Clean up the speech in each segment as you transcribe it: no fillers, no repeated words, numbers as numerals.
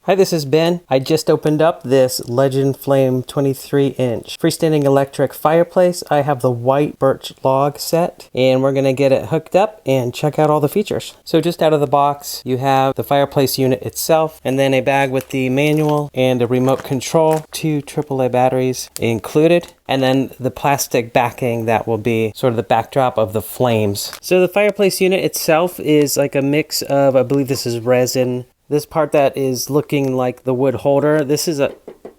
Hi, this is Ben. I just opened up this LedgendFlame 23-inch freestanding electric fireplace. I have the white birch log set, and we're going to get it hooked up and check out all the features. So just out of the box, you have the fireplace unit itself, and then a bag with the manual and a remote control, 2 AAA batteries included, and then the plastic backing that will be sort of the backdrop of the flames. So the fireplace unit itself is like a mix of, I believe this is resin. This part that is looking like the wood holder, this is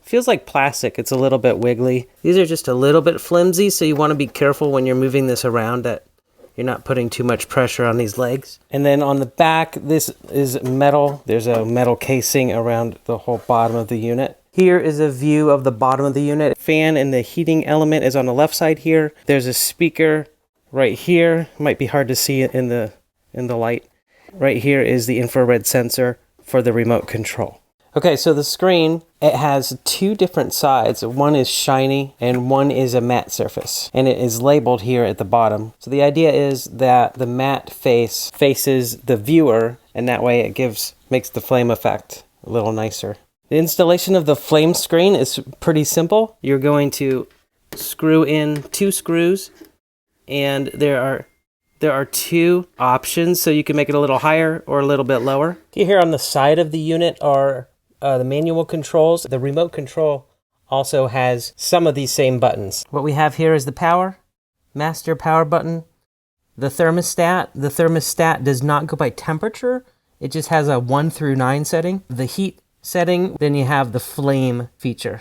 feels like plastic. It's a little bit wiggly. These are just a little bit flimsy, so you want to be careful when you're moving this around that you're not putting too much pressure on these legs. And then on the back, this is metal. There's a metal casing around the whole bottom of the unit. Here is a view of the bottom of the unit. Fan and the heating element is on the left side here. There's a speaker right here. Might be hard to see in the light. Right here is the infrared sensor for the remote control. Okay, so the screen, it has 2 different sides. One is shiny and one is a matte surface, and it is labeled here at the bottom. So the idea is that the matte face faces the viewer, and that way it makes the flame effect a little nicer. The installation of the flame screen is pretty simple. You're going to screw in 2 screws, and there are 2 options, so you can make it a little higher or a little bit lower. Here on the side of the unit are the manual controls. The remote control also has some of these same buttons. What we have here is the master power button, the thermostat. The thermostat does not go by temperature. It just has a 1 through 9 setting. The heat setting, then you have the flame feature.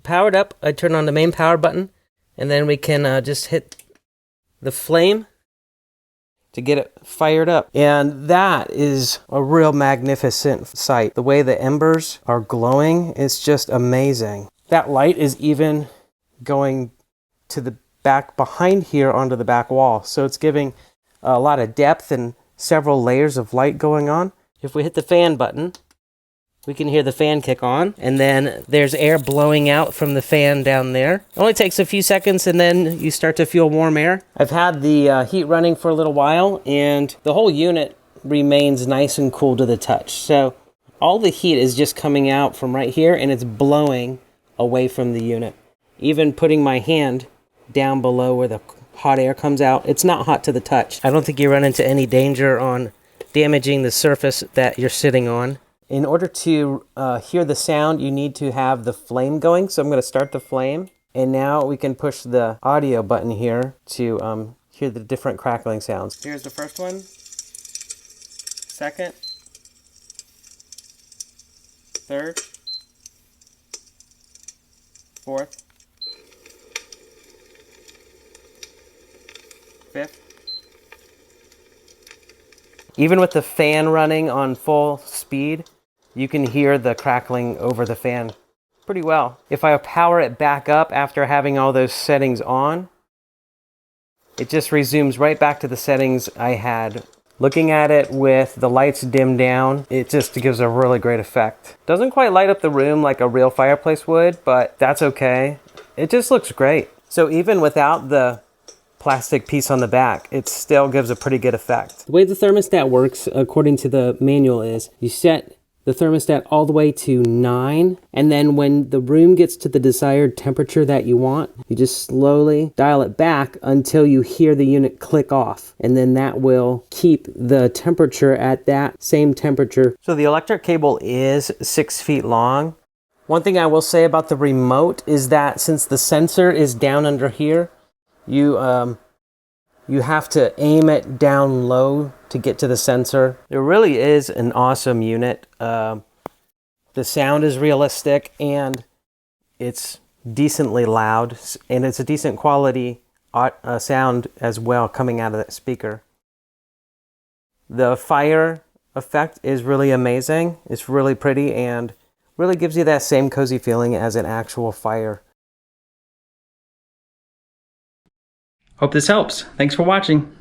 Powered up, I turn on the main power button, and then we can just hit the flame to get it fired up. And that is a real magnificent sight. The way the embers are glowing is just amazing. That light is even going to the back behind here onto the back wall. So it's giving a lot of depth and several layers of light going on. If we hit the fan button, we can hear the fan kick on, and then there's air blowing out from the fan down there. It only takes a few seconds, and then you start to feel warm air. I've had the heat running for a little while, and the whole unit remains nice and cool to the touch. So all the heat is just coming out from right here, and it's blowing away from the unit. Even putting my hand down below where the hot air comes out, it's not hot to the touch. I don't think you run into any danger on damaging the surface that you're sitting on. In order to hear the sound, you need to have the flame going. So I'm going to start the flame. And now we can push the audio button here to hear the different crackling sounds. Here's the first one. Second. Third. Fourth. Fifth. Even with the fan running on full speed, you can hear the crackling over the fan pretty well. If I power it back up after having all those settings on, it just resumes right back to the settings I had. Looking at it with the lights dimmed down, it just gives a really great effect. Doesn't quite light up the room like a real fireplace would, but that's okay. It just looks great. So even without the plastic piece on the back, it still gives a pretty good effect. The way the thermostat works, according to the manual, is you set the thermostat all the way to 9, and then when the room gets to the desired temperature that you want, you just slowly dial it back until you hear the unit click off, and then that will keep the temperature at that same temperature. So the electric cable is 6 feet long. One thing I will say about the remote is that since the sensor is down under here, you have to aim it down low to get to the sensor. It really is an awesome unit. The sound is realistic, and it's decently loud, and it's a decent quality sound as well coming out of that speaker. The fire effect is really amazing. It's really pretty and really gives you that same cozy feeling as an actual fire. Hope this helps. Thanks for watching.